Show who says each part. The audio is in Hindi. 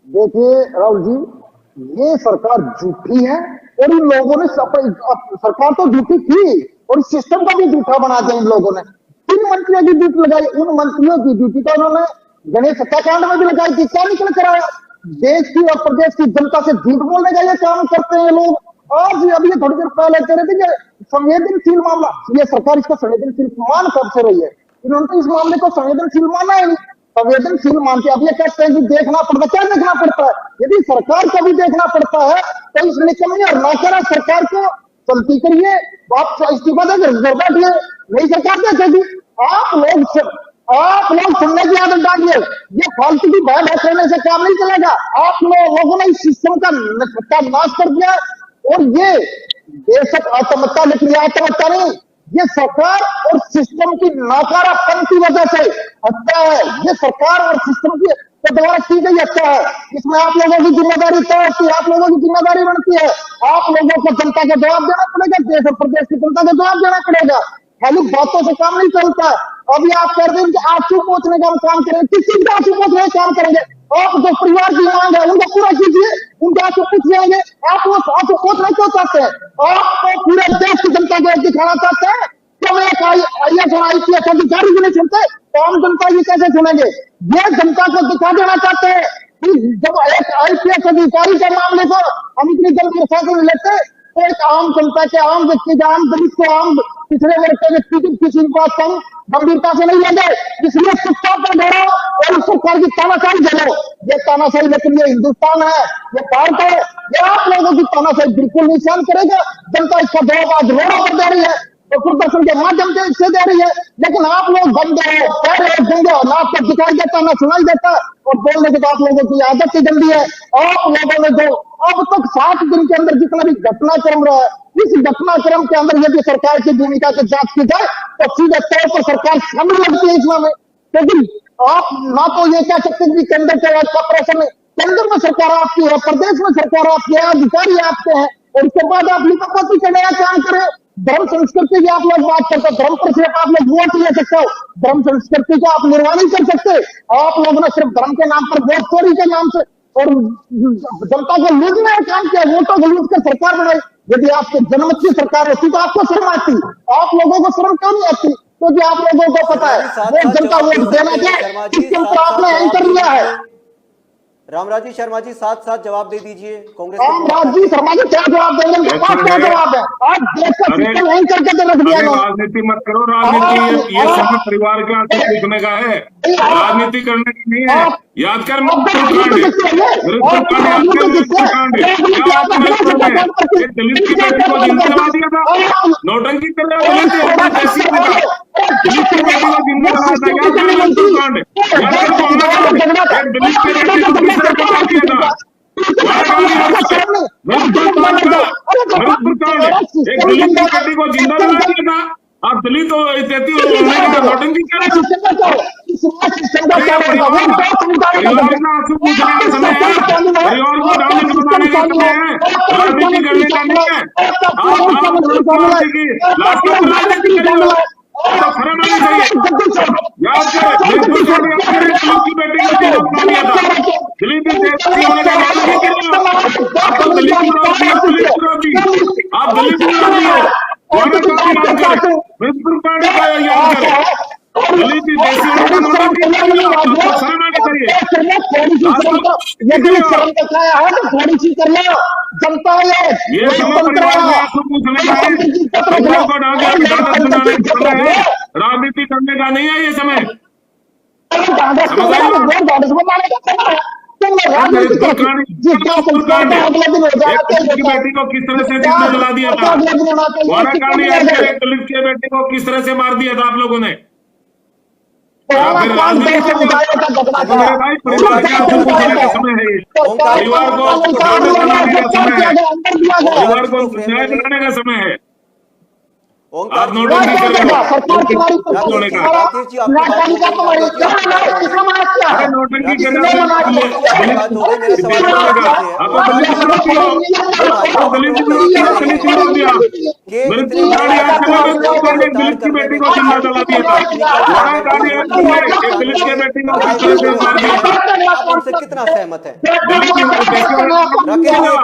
Speaker 1: देखिए राहुल जी, ये सरकार झूठी है और इन लोगों ने सरकार तो झूठी थी और इस सिस्टम को भी झूठा बना दिया इन लोगों ने। किन मंत्रियों की ड्यूटी लगाई? उन मंत्रियों की ड्यूटी तो उन्होंने गणेश हत्याकांड में भी लगाई थी। क्या निकल कर आया? देश की और प्रदेश की जनता से झूठ बोलने का ये काम करते हैं लोग। आज अभी ये थोड़ी देर पहले कह रहे थे कि संवेदनशील मामला, ये सरकार इसको संवेदनशील मान कब से रही है? इन्होंने तो इस मामले को संवेदनशील माना है नहीं। संवेदनशील मानते अब ये कहते हैं कि देखना पड़ता, क्या देखना पड़ता है? यदि सरकार को भी देखना पड़ता है तो इस निकम्मी और नाकारा सरकार को चलती करिए, आप इस्तीफा देकर घर बैठिए, नई सरकार देखेगी। आप लोग सुनने की आदत डालिए, ये फालतू की बात करने से काम नहीं चलेगा। आप लोगों ने इस सिस्टम का नाश कर दिया और ये बेशक आत्महत्या, लेकिन ये आत्महत्या नहीं, ये सरकार और सिस्टम की नाकारापन की वजह से हत्या है। ये सरकार और सिस्टम की द्वारा की गई हत्या है। इसमें आप लोगों की जिम्मेदारी तय होती है, आप लोगों की जिम्मेदारी बनती है। आप लोगों को जनता का जवाब देना पड़ेगा, देश और प्रदेश की जनता का जवाब देना पड़ेगा। खाली बातों से काम नहीं चलता। अभी आप कह रहे हैं कि आंसू पोंछने का काम करेंगे, किस चीज का आंसू पोंछने का काम करेंगे? आप जो परिवार की मांग है उनको पूरा कीजिए, उनके आंसू पूछ जाएंगे। आप वो आंसू पोंछना क्यों चाहते हैं? आप तो पूरे देश की जनता को दिखाना चाहते हैं। क्यों एक IAS और IPS अधिकारी भी नहीं सुनते तो आम जनता की कैसे सुनेंगे? ये जनता को दिखा देना चाहते हैं कि जब एक IPS अधिकारी के मामले को हम इतनी जल्दी फैसला लेते तो एक आम जनता के, आम व्यक्ति के, आम दलित को, आम पिछड़े वर्ग के व्यक्ति की किसी बात कम गंभीरता से नहीं लेंगे। इसलिए शिक्षा पर ढोड़ो और सरकार की तानाशाही झेलो। ये तानाशाही, लेकिन ये हिंदुस्तान है, ये भारत है, ये आप लोगों की तानाशाही बिल्कुल नहीं सहन करेगा। जनता इसका जवाब आज रोडों पर दे रही है तो प्रदर्शन के माध्यम से दे रही है। लेकिन आप लोग गंदे हो, गंदे हो, ना आपको दिखाई देता ना सुनाई देता और बोलने के बाद लोगों की आदत ही गंदी है। आप लोगों ने जो अब तक 60 दिन के अंदर जितना भी घटनाक्रम रहा है, इस घटनाक्रम के अंदर यदि सरकार की भूमिका की जांच की जाए तो सीधे तौर पर सरकार शामिल लगती है इसमें। लेकिन आप ना तो ये कह सकते कि केंद्र के ऑपरेशन में, केंद्र में सरकार आपकी है, प्रदेश में सरकार आपकी है, अधिकारी आपके हैं और उसके बाद आप लिपापोती का नया काम करें। धर्म संस्कृति की आप लोग बात करते हो, धर्म पर सिर्फ आप लोग वोट ले सकते हो, धर्म संस्कृति को आप निर्वाह नहीं कर सकते। आप लोगों ने सिर्फ धर्म के नाम पर, वोट चोरी के नाम से और जनता को लूटने का काम किया, वोटों को लूट कर सरकार बनाई। यदि आपके जनमत की सरकार होती तो आपको शर्म आती। आप लोगों को शर्म क्यों नहीं आती? क्योंकि आप लोगों को पता है वो जनता वोट देना क्या, इसके ऊपर आपने एंकर लिया है।
Speaker 2: रामराजी शर्मा जी साथ साथ जवाब दे दीजिए। कांग्रेस
Speaker 1: रामराजी शर्मा जी क्या जवाब देंगे? क्या जवाब है? आज देश का सिस्टम नहीं करके रख दिया।
Speaker 3: राजनीति मत करो, राजनीति ये सब परिवार के आंसू पूछने का है, राजनीति करने का नहीं है। याद कर दलित की बेटी को जिंदा जला दिया था, नौटंकी कर रहा है, दलित की बेटी को जिंदा जलाया था। याद कर मजदूर कांड, दलित की बेटी को किस तरह कमा दिया था, एक दलित की बेटी को जिंदा जला दिया था। आप दलित नौटंकी कर रहे हो। आंसू पूछने का समय है, परिवार को डाउन बनाने का समय है, राजनीति करने का नहीं है। लास्ट में राजनीति करेंगे तो खराब नहीं चाहिए। याद करें दलित की बेटी को जिंदा बना दिया था, दलित होने का नाम नहीं किया। आप दलित विरोधी, आप दलित विरोधी हो। दलित देशी होने का नाम
Speaker 1: थोड़ी सी कर लो जनता।
Speaker 3: ये समय परिवार को आंसू पूछने का है, परिवार को डाल के इबादत बनाने का समय है, राजनीति करने का नहीं है ये समय। बेटी को किस तरह से जिंदा जला दिया था, दलित की बेटी को किस तरह से मार दिया था आप लोगों ने। परिवार को न्याय दिलाने का समय है।
Speaker 2: ओंकार
Speaker 3: आप
Speaker 2: जी,
Speaker 3: नोटबंदी कर रहे हो
Speaker 1: सरकार तुम्हारी
Speaker 3: होने का
Speaker 2: राकेश जी, आपकी बात
Speaker 1: न्यायपालिका तुम्हारी क्या है? किसने मना किया?
Speaker 3: अरे नोटबंदी
Speaker 2: राकेश
Speaker 3: करने
Speaker 2: जी,
Speaker 3: से
Speaker 2: आपकी बात हो गई, मेरा सवाल
Speaker 3: कैसे होगा?
Speaker 2: आपसे है।
Speaker 3: आप तो
Speaker 2: ओंकार
Speaker 3: दलित
Speaker 2: जी,
Speaker 3: विरोधी हो, आप तो दलित विरोधी हो, दलित विरोधी हो।
Speaker 2: के
Speaker 3: बिल्कुल
Speaker 2: इतने
Speaker 3: गाड़ी आज चला
Speaker 2: बड़े
Speaker 3: गया, तो ने
Speaker 2: हड़ताल
Speaker 3: दलित की
Speaker 2: करने
Speaker 3: बेटी
Speaker 2: में
Speaker 3: को जिंदा जला दिया था।
Speaker 2: टेक्निकल
Speaker 3: लड़ा
Speaker 2: फॉर्मेलिटीज
Speaker 3: गाड़ी आज
Speaker 2: होती
Speaker 3: तुमने
Speaker 2: है,
Speaker 3: एक दलित की बेटी को
Speaker 2: राय
Speaker 3: किस तरह से
Speaker 2: पूरे
Speaker 3: मार
Speaker 2: होती
Speaker 3: दिया
Speaker 2: है,
Speaker 3: था।
Speaker 2: आप उनसे कितना सहमत है?
Speaker 3: बिल्कुल देखिए
Speaker 2: राकेश जी,